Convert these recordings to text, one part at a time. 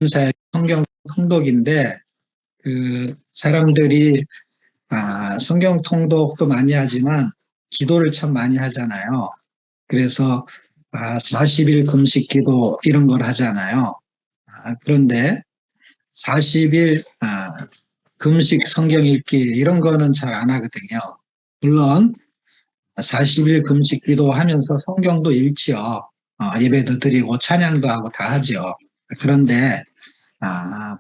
사역 성경 통독인데 그 사람들이 성경 통독도 많이 하지만 기도를 참 많이 하잖아요. 그래서 40일 금식 기도 이런 걸 하잖아요. 그런데 40일 금식 성경 읽기 이런 거는 잘 안 하거든요. 물론 40일 금식 기도하면서 성경도 읽지요. 예배도 드리고 찬양도 하고 다 하죠. 그런데 아,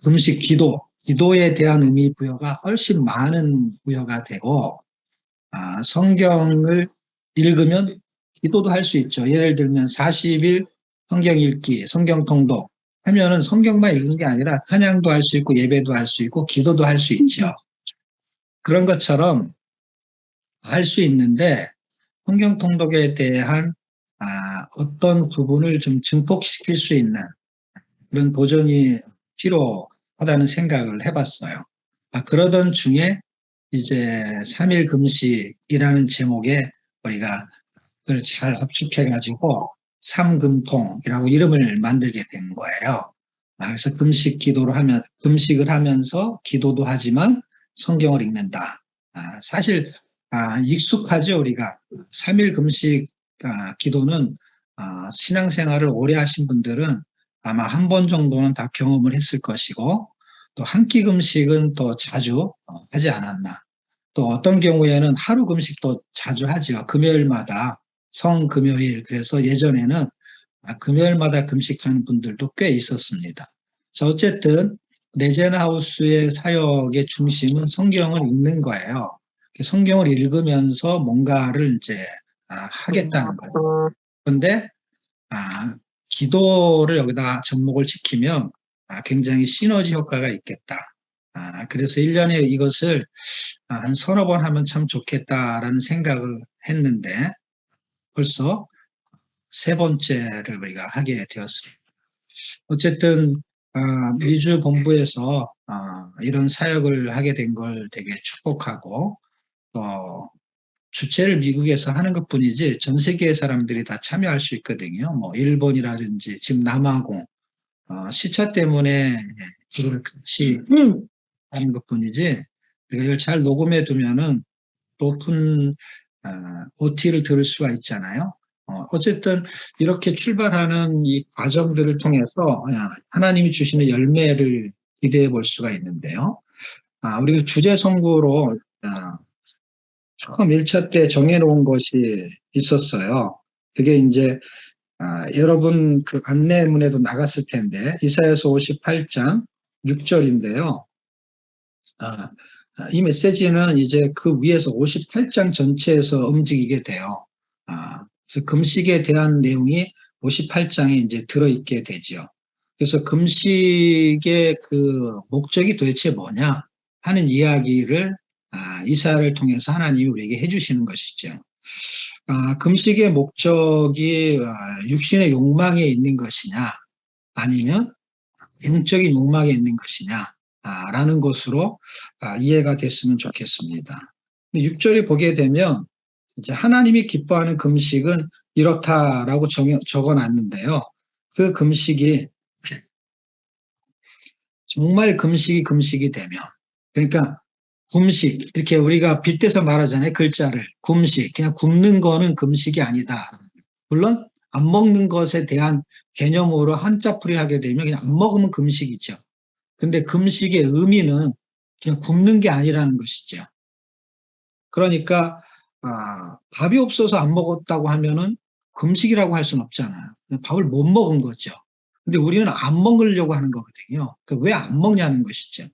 금식 기도에 대한 의미 부여가 훨씬 많은 부여가 되고, 성경을 읽으면 기도도 할 수 있죠. 예를 들면 40일 성경 읽기, 성경 통독 하면은 성경만 읽는 게 아니라 찬양도 할 수 있고 예배도 할 수 있고 기도도 할 수 있죠. 그런 것처럼 할 수 있는데 성경 통독에 대한 어떤 부분을 좀 증폭시킬 수 있는 그런 도전이 필요하다는 생각을 해봤어요. 그러던 중에 이제 3일 금식이라는 제목에 우리가 그걸 잘 압축해가지고 삼금통이라고 이름을 만들게 된 거예요. 그래서 금식을 하면서 기도도 하지만 성경을 읽는다. 사실 익숙하죠, 우리가. 3일 금식 기도는 신앙생활을 오래 하신 분들은 아마 한 번 정도는 다 경험을 했을 것이고, 또 한 끼 금식은 더 자주 하지 않았나. 또 어떤 경우에는 하루 금식도 자주 하죠. 금요일마다 성금요일. 그래서 예전에는 금요일마다 금식하는 분들도 꽤 있었습니다. 자, 어쨌든 레젠하우스의 사역의 중심은 성경을 읽는 거예요. 성경을 읽으면서 뭔가를 이제 하겠다는 거예요. 그런데 기도를 여기다 접목을 시키면 굉장히 시너지 효과가 있겠다. 그래서 1년에 이것을 한 서너 번 하면 참 좋겠다라는 생각을 했는데 벌써 세 번째를 우리가 하게 되었습니다. 어쨌든 미주 본부에서 이런 사역을 하게 된 걸 되게 축복하고 또 주최를 미국에서 하는 것뿐이지 전 세계의 사람들이 다 참여할 수 있거든요. 뭐 일본이라든지 지금 남아공 시차 때문에 그걸 같이 하는 것뿐이지 우리가 이걸 잘 녹음해 두면은 높은 OT를 들을 수가 있잖아요. 어쨌든 이렇게 출발하는 이 과정들을 통해서 하나님이 주시는 열매를 기대해 볼 수가 있는데요. 우리가 주제 선구로 처음 1차 때 정해놓은 것이 있었어요. 그게 이제 여러분 그 안내문에도 나갔을 텐데 이사야서 58장 6절인데요. 이 메시지는 이제 그 위에서 58장 전체에서 움직이게 돼요. 그래서 금식에 대한 내용이 58장에 이제 들어있게 되죠. 그래서 금식의 그 목적이 도대체 뭐냐 하는 이야기를 이사야를 통해서 하나님이 우리에게 해주시는 것이죠. 금식의 목적이 육신의 욕망에 있는 것이냐 아니면 영적인 욕망에 있는 것이냐 라는 것으로 이해가 됐으면 좋겠습니다. 6절에 보게 되면 이제 하나님이 기뻐하는 금식은 이렇다라고 적어놨는데요. 그 금식이 정말 금식이 되면 그러니까 금식 이렇게 우리가 빗대서 말하잖아요. 글자를 금식 그냥 굶는 거는 금식이 아니다. 물론 안 먹는 것에 대한 개념으로 한자풀이 하게 되면 그냥 안 먹으면 금식이죠. 근데 금식의 의미는 그냥 굶는 게 아니라는 것이죠. 그러니까 밥이 없어서 안 먹었다고 하면은 금식이라고 할 수는 없잖아요. 밥을 못 먹은 거죠. 근데 우리는 안 먹으려고 하는 거거든요. 왜 안 먹냐는 것이죠.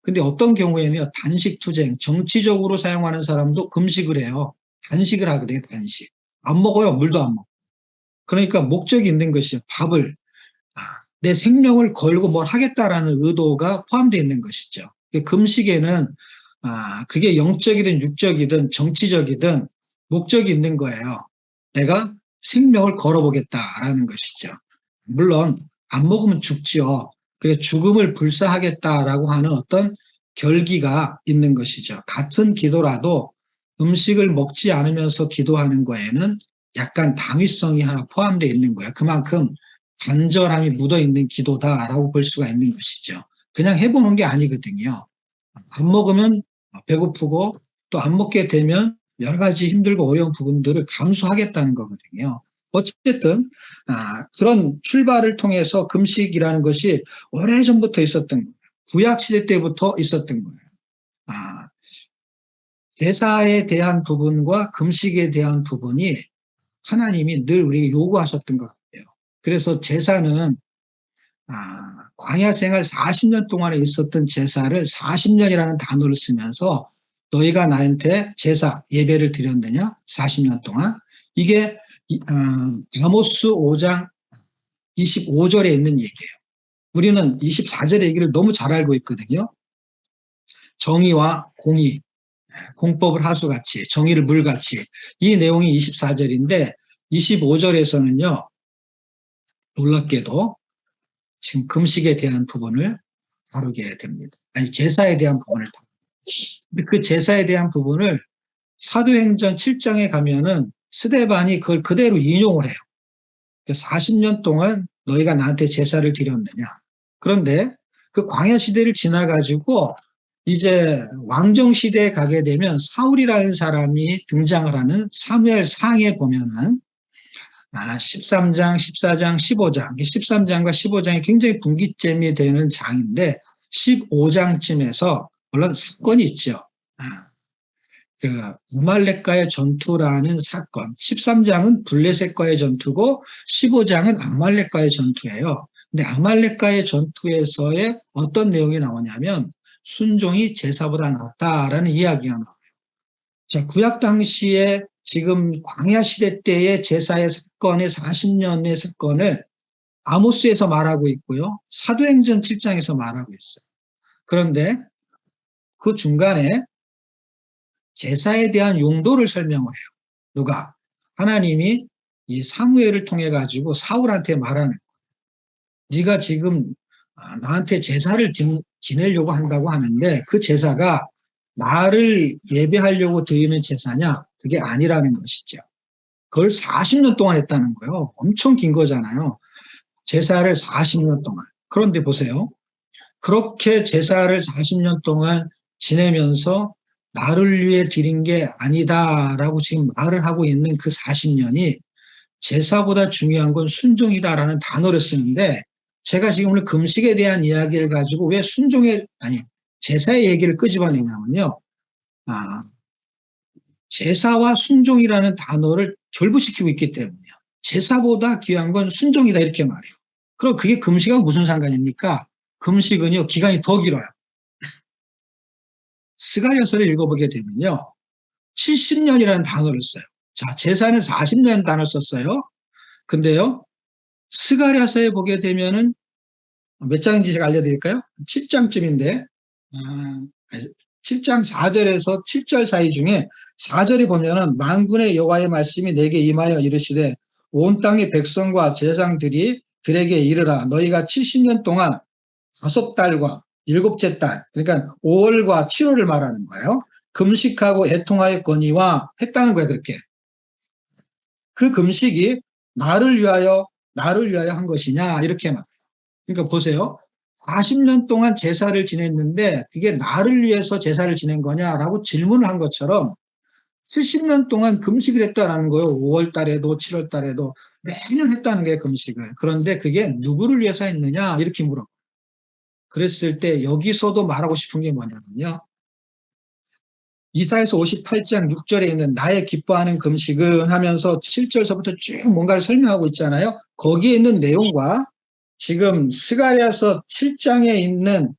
근데 어떤 경우에는 단식 투쟁, 정치적으로 사용하는 사람도 금식을 해요. 단식을 하거든요, 단식. 안 먹어요, 물도 안 먹어. 그러니까 목적이 있는 것이죠. 밥을 내 생명을 걸고 뭘 하겠다라는 의도가 포함되어 있는 것이죠. 금식에는 그게 영적이든 육적이든 정치적이든 목적이 있는 거예요. 내가 생명을 걸어보겠다라는 것이죠. 물론 안 먹으면 죽지요. 그래 죽음을 불사하겠다라고 하는 어떤 결기가 있는 것이죠. 같은 기도라도 음식을 먹지 않으면서 기도하는 거에는 약간 당위성이 하나 포함되어 있는 거예요. 그만큼 간절함이 묻어있는 기도다라고 볼 수가 있는 것이죠. 그냥 해보는 게 아니거든요. 안 먹으면 배고프고 또 안 먹게 되면 여러 가지 힘들고 어려운 부분들을 감수하겠다는 거거든요. 어쨌든 그런 출발을 통해서 금식이라는 것이 오래전부터 있었던 거예요. 구약시대 때부터 있었던 거예요. 제사에 대한 부분과 금식에 대한 부분이 하나님이 늘 우리에게 요구하셨던 것 같아요. 그래서 제사는 광야 생활 40년 동안에 있었던 제사를 40년이라는 단어를 쓰면서 너희가 나한테 제사, 예배를 드렸느냐? 40년 동안. 이게 아모스 5장 25절에 있는 얘기예요. 우리는 24절의 얘기를 너무 잘 알고 있거든요. 정의와 공의, 공법을 하수같이, 정의를 물같이. 이 내용이 24절인데 25절에서는요. 놀랍게도 지금 금식에 대한 부분을 다루게 됩니다. 아니, 제사에 대한 부분을 다루게 됩니다. 근데 그 제사에 대한 부분을 사도행전 7장에 가면은 스데반이 그걸 그대로 인용을 해요. 40년 동안 너희가 나한테 제사를 드렸느냐. 그런데 그 광야 시대를 지나가지고 이제 왕정 시대에 가게 되면 사울이라는 사람이 등장을 하는 사무엘 상에 보면은 13장, 14장, 15장, 13장과 15장이 굉장히 분기점이 되는 장인데 15장쯤에서 물론 사건이 있죠. 그 아말렉과의 전투라는 사건. 13장은 블레셋과의 전투고 15장은 아말렉과의 전투예요. 근데 아말렉과의 전투에서의 어떤 내용이 나오냐면 순종이 제사보다 낫다라는 이야기가 나와요. 자, 구약 당시에 지금 광야 시대 때의 제사의 사건의 40년의 사건을 아모스에서 말하고 있고요. 사도행전 7장에서 말하고 있어요. 그런데 그 중간에 제사에 대한 용도를 설명을 해요. 누가? 하나님이 이 사무엘을 통해 가지고 사울한테 말하는 거예요. 네가 지금 나한테 제사를 지내려고 한다고 하는데 그 제사가 나를 예배하려고 드리는 제사냐? 그게 아니라는 것이죠. 그걸 40년 동안 했다는 거예요. 엄청 긴 거잖아요. 제사를 40년 동안. 그런데 보세요. 그렇게 제사를 40년 동안 지내면서 나를 위해 드린 게 아니다라고 지금 말을 하고 있는 그 40년이 제사보다 중요한 건 순종이다라는 단어를 쓰는데 제가 지금 오늘 금식에 대한 이야기를 가지고 왜 제사의 얘기를 끄집어내냐면요. 제사와 순종이라는 단어를 결부시키고 있기 때문이에요. 제사보다 귀한 건 순종이다 이렇게 말해요. 그럼 그게 금식하고 무슨 상관입니까? 금식은요 기간이 더 길어요. 스가랴서를 읽어보게 되면요 70년이라는 단어를 써요. 자, 제사는 40년 단어를 썼어요. 근데요 스가랴서에 보게 되면은 몇 장인지 제가 알려드릴까요? 7장쯤인데 7장 4절에서 7절 사이 중에 4절에 보면은 만군의 여호와의 말씀이 내게 임하여 이르시되 온 땅의 백성과 제사장들이 들에게 이르라 너희가 70년 동안 5달과 7째 달 그러니까 5월과 7월을 말하는 거예요. 금식하고 애통하였거니와 했다는 거예요. 그렇게. 그 금식이 나를 위하여 한 것이냐 이렇게 말해요. 그러니까 보세요. 40년 동안 제사를 지냈는데 그게 나를 위해서 제사를 지낸 거냐라고 질문을 한 것처럼 70년 동안 금식을 했다라는 거예요. 5월 달에도 7월 달에도 매년 했다는 게 금식을. 그런데 그게 누구를 위해서 했느냐 이렇게 물어. 그랬을 때 여기서도 말하고 싶은 게 뭐냐면요. 이사야서 58장 6절에 있는 나의 기뻐하는 금식은 하면서 7절서부터 쭉 뭔가를 설명하고 있잖아요. 거기에 있는 내용과 지금 스가랴서 7장에 있는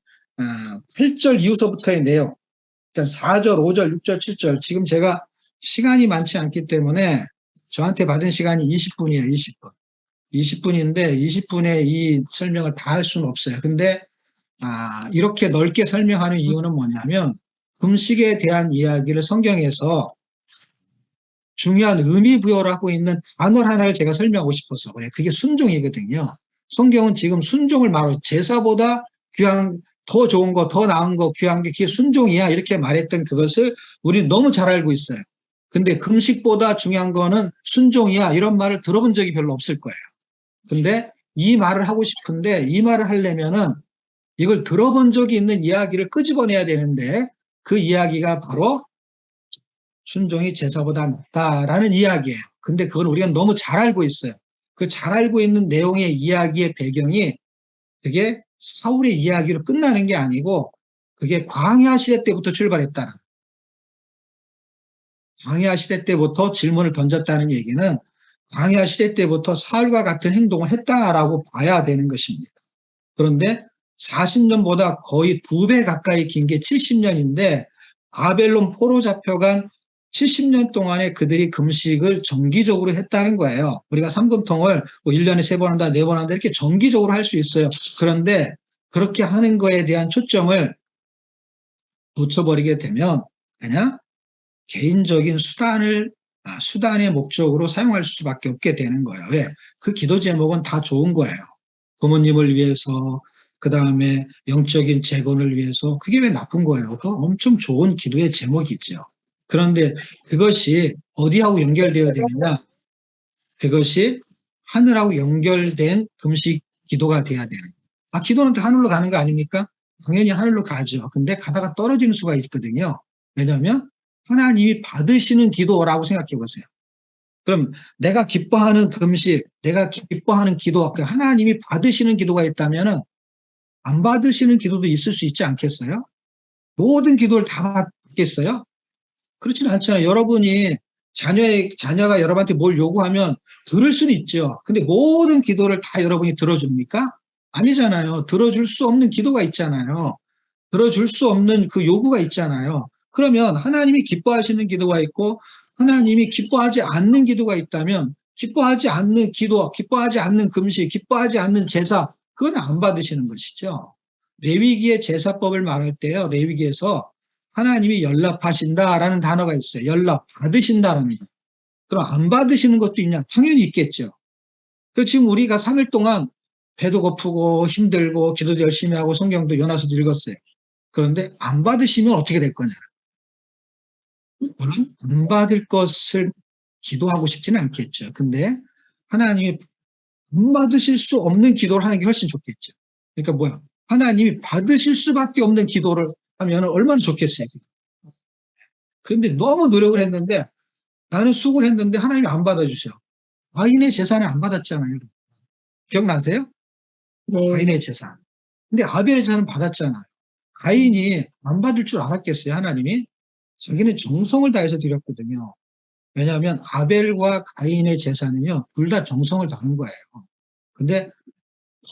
8절 이후서부터의 내용, 그러니까 4절, 5절, 6절, 7절 지금 제가 시간이 많지 않기 때문에 저한테 받은 시간이 20분이에요. 20분. 20분인데 20분에 이 설명을 다 할 수는 없어요. 근데 이렇게 넓게 설명하는 이유는 뭐냐면 금식에 대한 이야기를 성경에서 중요한 의미 부여를 하고 있는 단어 하나를 제가 설명하고 싶어서 그래요. 그게 순종이거든요. 성경은 지금 순종을 말하고 제사보다 귀한 더 좋은 거, 더 나은 거, 귀한 게 그게 순종이야 이렇게 말했던 그것을 우리 너무 잘 알고 있어요. 근데 금식보다 중요한 거는 순종이야 이런 말을 들어본 적이 별로 없을 거예요. 근데 이 말을 하고 싶은데 이 말을 하려면은 이걸 들어본 적이 있는 이야기를 끄집어내야 되는데 그 이야기가 바로 순종이 제사보다 낫다라는 이야기예요. 근데 그걸 우리가 너무 잘 알고 있어요. 그 잘 알고 있는 내용의 이야기의 배경이 그게 사울의 이야기로 끝나는 게 아니고 그게 광야 시대 때부터 출발했다는, 광야 시대 때부터 질문을 던졌다는 얘기는 광야 시대 때부터 사울과 같은 행동을 했다라고 봐야 되는 것입니다. 그런데 40년보다 거의 2배 가까이 긴 게 70년인데 바벨론 포로 잡혀간 70년 동안에 그들이 금식을 정기적으로 했다는 거예요. 우리가 삼금통을 뭐 1년에 3번 한다, 4번 한다 이렇게 정기적으로 할 수 있어요. 그런데 그렇게 하는 거에 대한 초점을 놓쳐버리게 되면 그냥 개인적인 수단의 목적으로 사용할 수밖에 없게 되는 거예요. 왜? 그 기도 제목은 다 좋은 거예요. 부모님을 위해서, 그 다음에 영적인 재건을 위해서. 그게 왜 나쁜 거예요? 그거 엄청 좋은 기도의 제목이죠. 그런데 그것이 어디하고 연결되어야 되느냐? 그것이 하늘하고 연결된 금식 기도가 돼야 되는 거예요. 아, 기도는 다 하늘로 가는 거 아닙니까? 당연히 하늘로 가죠. 근데 가다가 떨어지는 수가 있거든요. 왜냐하면 하나님이 받으시는 기도라고 생각해 보세요. 그럼 내가 기뻐하는 금식, 내가 기뻐하는 기도, 하나님이 받으시는 기도가 있다면 안 받으시는 기도도 있을 수 있지 않겠어요? 모든 기도를 다 받겠어요? 그렇지는 않잖아요. 여러분이 자녀가 여러분한테 뭘 요구하면 들을 수는 있죠. 근데 모든 기도를 다 여러분이 들어줍니까? 아니잖아요. 들어줄 수 없는 기도가 있잖아요. 들어줄 수 없는 그 요구가 있잖아요. 그러면 하나님이 기뻐하시는 기도가 있고 하나님이 기뻐하지 않는 기도가 있다면 기뻐하지 않는 기도, 기뻐하지 않는 금식, 기뻐하지 않는 제사, 그건 안 받으시는 것이죠. 레위기의 제사법을 말할 때요. 레위기에서 하나님이 연락하신다라는 단어가 있어요. 연락, 받으신다라는 거. 그럼 안 받으시는 것도 있냐? 당연히 있겠죠. 그래서 지금 우리가 3일 동안 배도 고프고 힘들고 기도도 열심히 하고 성경도 연화서도 읽었어요. 그런데 안 받으시면 어떻게 될 거냐? 물론 안 받을 것을 기도하고 싶지는 않겠죠. 근데 하나님이 안 받으실 수 없는 기도를 하는 게 훨씬 좋겠죠. 그러니까 뭐야? 하나님이 받으실 수밖에 없는 기도를 하면 얼마나 좋겠어요. 그런데 너무 노력을 했는데 나는 수고를 했는데 하나님이 안 받아주세요. 가인의 제사는 안 받았잖아요. 기억나세요? 네. 가인의 제사. 근데 아벨의 제사는 받았잖아요. 가인이 안 받을 줄 알았겠어요, 하나님이? 자기는 정성을 다해서 드렸거든요. 왜냐하면 아벨과 가인의 제사는요, 둘 다 정성을 다한 거예요. 근데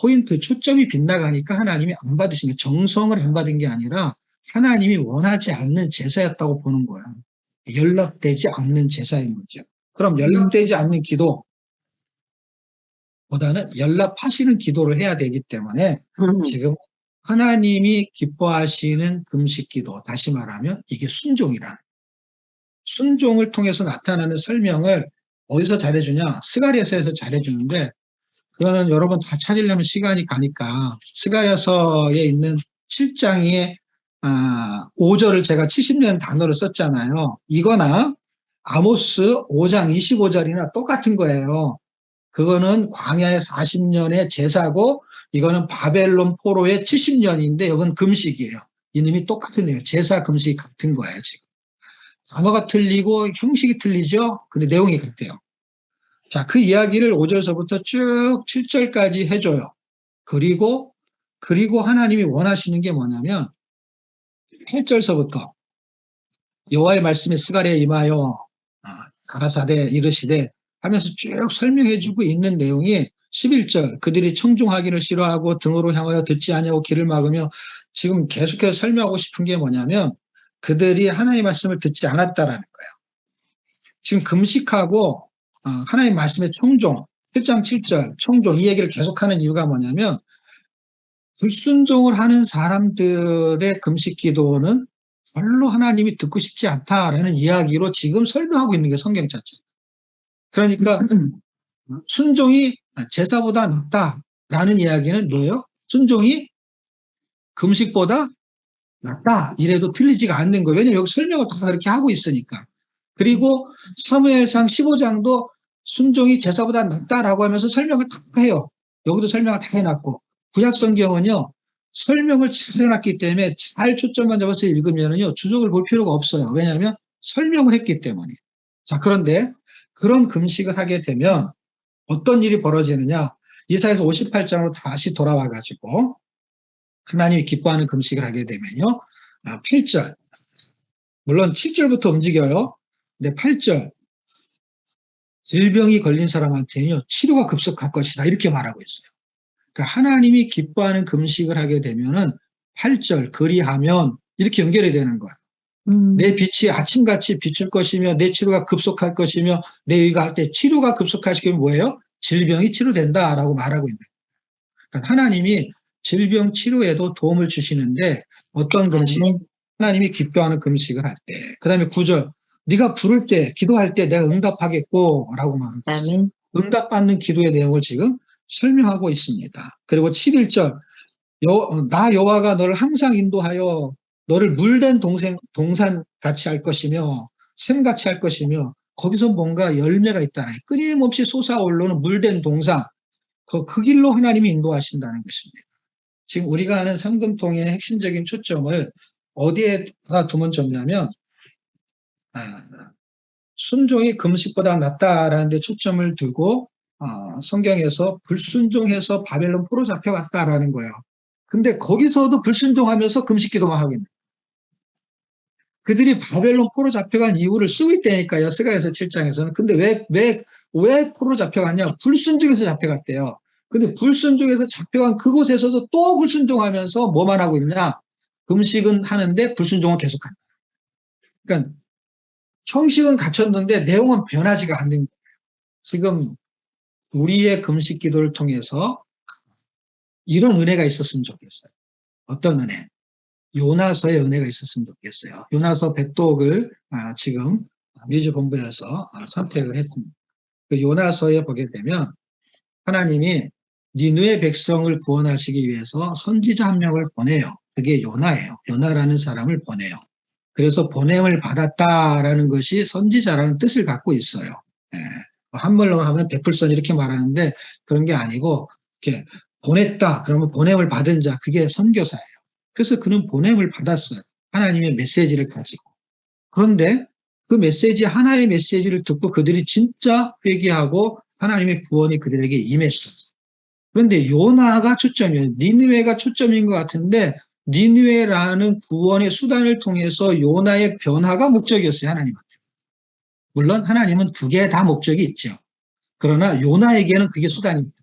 포인트, 초점이 빗나가니까 하나님이 안 받으신 게 정성을 안 받은 게 아니라 하나님이 원하지 않는 제사였다고 보는 거예요. 연락되지 않는 제사인 거죠. 그럼 연락되지 않는 기도보다는 연락하시는 기도를 해야 되기 때문에 지금 하나님이 기뻐하시는 금식 기도, 다시 말하면 이게 순종이라. 순종을 통해서 나타나는 설명을 어디서 잘해주냐? 스가랴서에서 잘해주는데 그거는 여러분 다 찾으려면 시간이 가니까 스가랴서에 있는 7장의 5절을 제가 70년 단어를 썼잖아요. 이거나 아모스 5장 25절이나 똑같은 거예요. 그거는 광야의 40년의 제사고 이거는 바벨론 포로의 70년인데 이건 금식이에요. 이놈이 똑같은 제사 금식이 같은 거예요. 지금 단어가 틀리고 형식이 틀리죠. 근데 내용이 같대요. 자, 그 이야기를 5절서부터 쭉 7절까지 해줘요. 그리고 하나님이 원하시는 게 뭐냐면 8절서부터 여호와의 말씀이 스가랴에 임하여 가라사대 이르시되 하면서 쭉 설명해주고 있는 내용이 11절 그들이 청중하기를 싫어하고 등으로 향하여 듣지 아니하고 귀를 막으며 지금 계속해서 설명하고 싶은 게 뭐냐면 그들이 하나님의 말씀을 듣지 않았다라는 거예요. 지금 금식하고 하나님 말씀의 청종 7장 7절 청종 이 얘기를 계속하는 이유가 뭐냐면 불순종을 하는 사람들의 금식 기도는 별로 하나님이 듣고 싶지 않다라는 이야기로 지금 설명하고 있는 게 성경 자체. 그러니까 순종이 제사보다 낫다라는 이야기는 뭐예요? 순종이 금식보다 낫다 이래도 틀리지가 않는 거예요. 왜냐하면 여기 설명을 다 그렇게 하고 있으니까. 그리고 사무엘상 15장도 순종이 제사보다 낫다라고 하면서 설명을 다 해요. 여기도 설명을 다 해놨고, 구약 성경은요, 설명을 잘 해놨기 때문에 잘 초점만 잡아서 읽으면은요, 주석을 볼 필요가 없어요. 왜냐하면 설명을 했기 때문에. 자, 그런데 그런 금식을 하게 되면 어떤 일이 벌어지느냐? 이사야서 58장으로 다시 돌아와가지고 하나님이 기뻐하는 금식을 하게 되면요. 8절. 물론 7절부터 움직여요. 근데 8절. 질병이 걸린 사람한테는요. 치료가 급속할 것이다. 이렇게 말하고 있어요. 그러니까 하나님이 기뻐하는 금식을 하게 되면은 8절 그리하면 이렇게 연결이 되는 거야. 내 빛이 아침같이 비출 것이며 내 치료가 급속할 것이며 내 의가 할 때 치료가 급속할 시기면 뭐예요? 질병이 치료된다라고 말하고 있는 거예요. 그러니까 하나님이 질병 치료에도 도움을 주시는데 어떤 금식? 하나님이 기뻐하는 금식을 할 때. 그 다음에 9절. 네가 부를 때, 기도할 때 내가 응답하겠고 라고 말합니다. 응답받는 기도의 내용을 지금 설명하고 있습니다. 그리고 11절. 나 여호와가 너를 항상 인도하여 너를 물된 동산 같이 할 것이며 샘같이 할 것이며 거기서 뭔가 열매가 있다는 끊임없이 솟아오르는 물된 동산 그 길로 하나님이 인도하신다는 것입니다. 지금 우리가 하는 상금통의 핵심적인 초점을 어디에다 두면 좋냐면 순종이 금식보다 낫다라는 데 초점을 두고 성경에서 불순종해서 바벨론 포로 잡혀갔다라는 거예요. 근데 거기서도 불순종하면서 금식기도만 하고 있는 거예요. 그들이 바벨론 포로 잡혀간 이유를 쓰고 있다니까요. 스가랴서 7장에서는. 근데 왜 포로 잡혀갔냐? 불순종해서 잡혀갔대요. 근데 불순종해서 잡혀간 그곳에서도 또 불순종하면서 뭐만 하고 있냐? 금식은 하는데 불순종은 계속한다. 그러니까 형식은 갖췄는데 내용은 변하지가 않는 거예요. 지금 우리의 금식 기도를 통해서 이런 은혜가 있었으면 좋겠어요. 어떤 은혜? 요나서의 은혜가 있었으면 좋겠어요. 요나서 100독을 지금 뮤즈본부에서 선택을 했습니다. 그 요나서에 보게 되면 하나님이 니느웨 백성을 구원하시기 위해서 선지자 한 명을 보내요. 그게 요나예요. 요나라는 사람을 보내요. 그래서 보냄을 받았다라는 것이 선지자라는 뜻을 갖고 있어요. 예. 한말로 하면 베풀선 이렇게 말하는데 그런 게 아니고 이렇게 보냈다 그러면 보냄을 받은 자 그게 선교사예요. 그래서 그는 보냄을 받았어요. 하나님의 메시지를 가지고. 그런데 그 메시지 하나의 메시지를 듣고 그들이 진짜 회개하고 하나님의 구원이 그들에게 임했어요. 그런데 요나가 초점이에요. 니느웨가 초점인 것 같은데 니느웨라는 구원의 수단을 통해서 요나의 변화가 목적이었어요. 하나님은. 물론 하나님은 두 개 다 목적이 있죠. 그러나 요나에게는 그게 수단입니다.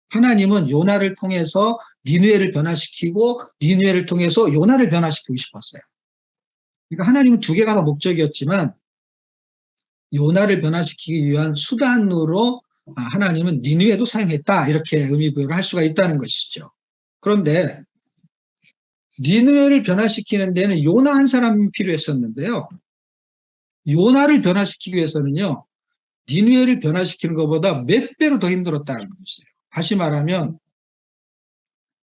하나님은 요나를 통해서 니느웨를 변화시키고 니느웨를 통해서 요나를 변화시키고 싶었어요. 그러니까 하나님은 두 개가 다 목적이었지만 요나를 변화시키기 위한 수단으로 하나님은 니느웨도 사용했다 이렇게 의미부여를 할 수가 있다는 것이죠. 그런데 니느웨를 변화시키는 데는 요나 한 사람이 필요했었는데요. 요나를 변화시키기 위해서는요. 니느웨를 변화시키는 것보다 몇 배로 더 힘들었다는 것이에요. 다시 말하면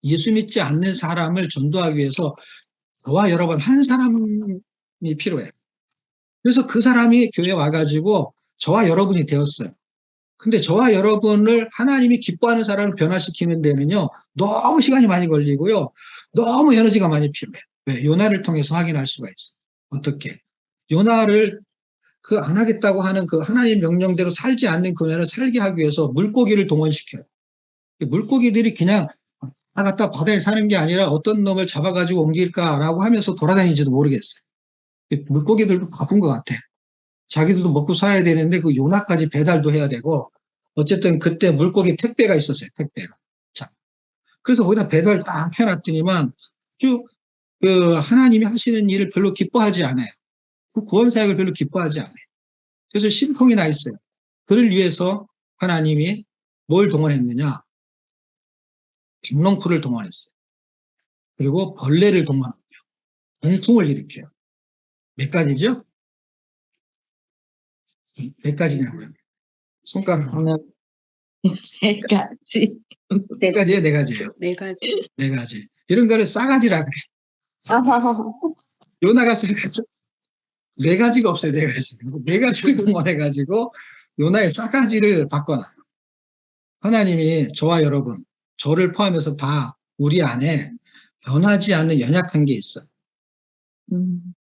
예수 믿지 않는 사람을 전도하기 위해서 저와 여러분 한 사람이 필요해요. 그래서 그 사람이 교회에 와가지고 저와 여러분이 되었어요. 근데 저와 여러분을 하나님이 기뻐하는 사람을 변화시키는 데는요. 너무 시간이 많이 걸리고요. 너무 에너지가 많이 필요해요. 왜? 요나를 통해서 확인할 수가 있어요. 어떻게? 요나를 그 안 하겠다고 하는 그 하나님 명령대로 살지 않는 그녀를 살게 하기 위해서 물고기를 동원시켜요. 물고기들이 그냥 나갔다 바다에 사는 게 아니라 어떤 놈을 잡아가지고 옮길까라고 하면서 돌아다니는지도 모르겠어요. 물고기들도 바쁜 것 같아. 자기들도 먹고 살아야 되는데 그 요나까지 배달도 해야 되고 어쨌든 그때 물고기 택배가 있었어요. 택배가. 자, 그래서 거기다 배달 딱 해놨더니만 그 하나님이 하시는 일을 별로 기뻐하지 않아요. 그 구원 사역을 별로 기뻐하지 않아요. 그래서 심통이 나 있어요. 그를 위해서 하나님이 뭘 동원했느냐? 김롱풀을 동원했어요. 그리고 벌레를 동원하고요. 동풍을 일으켜요. 몇 가지죠? 몇 가지냐고요? 손가락으로. 네 가지. 네 가지예요, 네 가지예요. 네 가지. 네 가지. 이런 거를 싸가지라 그래. 요나가 싸가지. 네 가지가 없어요, 네 가지. 네 가지를 동원해가지고 요나의 싸가지를 바꿔놔요. 하나님이 저와 여러분, 저를 포함해서 다 우리 안에 변하지 않는 연약한 게 있어.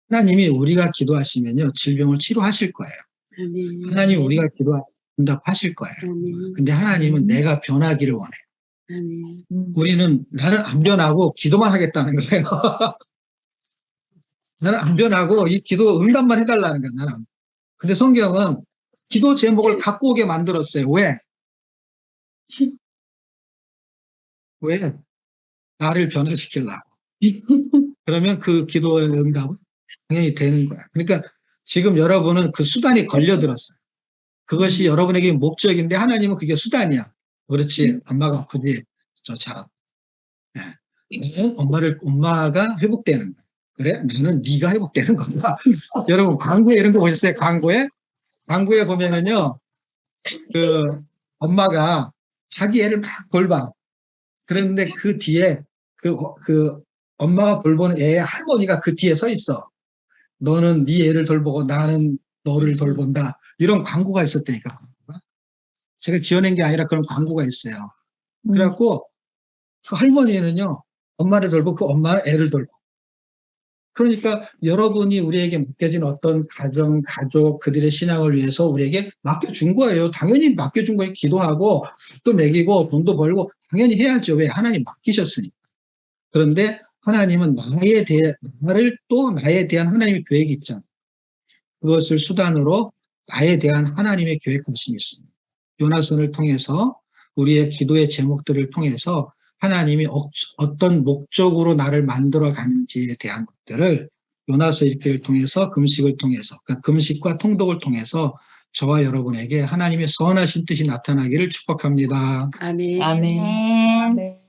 하나님이 우리가 기도하시면요, 질병을 치료하실 거예요. 아멘. 하나님 우리가 기도 응답하실 거예요. 아멘. 근데 하나님은 내가 변하기를 원해. 아멘. 우리는 나는 안 변하고 기도만 하겠다는 거예요. 나는 안 변하고 이 기도 응답만 해달라는 거야, 나는. 근데 성경은 기도 제목을 갖고 오게 만들었어요. 왜? 왜? 나를 변화시키려고. 그러면 그 기도의 응답은 당연히 되는 거야. 그러니까 지금 여러분은 그 수단이 걸려들었어요. 그것이 여러분에게 목적인데 하나님은 그게 수단이야. 그렇지. 엄마가 아프지. 잘. 엄마가 회복되는 거야. 그래? 나는 네가 회복되는 거야. 여러분 광고에 이런 거 보셨어요? 광고에 보면은요. 그 엄마가 자기 애를 막 돌봐. 그런데 그 뒤에 그 엄마가 돌보는 애의 할머니가 그 뒤에 서 있어. 너는 네 애를 돌보고 나는 너를 돌본다. 이런 광고가 있었다니까. 제가 지어낸 게 아니라 그런 광고가 있어요. 그래갖고 그 할머니는요, 엄마를 돌보고 그 엄마는 애를 돌보. 그러니까 여러분이 우리에게 맡겨진 어떤 가정, 가족, 그들의 신앙을 위해서 우리에게 맡겨준 거예요. 당연히 맡겨준 거예요. 기도하고 또 먹이고 돈도 벌고 당연히 해야죠. 왜? 하나님 맡기셨으니까. 그런데 하나님은 나에 대한 하나님의 계획이 있잖아요. 그것을 수단으로 나에 대한 하나님의 계획하심이 있습니다. 요나선을 통해서 우리의 기도의 제목들을 통해서 하나님이 어떤 목적으로 나를 만들어 가는지에 대한 것들을 요나서 읽기를 통해서 금식을 통해서 그러니까 금식과 통독을 통해서 저와 여러분에게 하나님의 선하신 뜻이 나타나기를 축복합니다. 아멘. 아멘.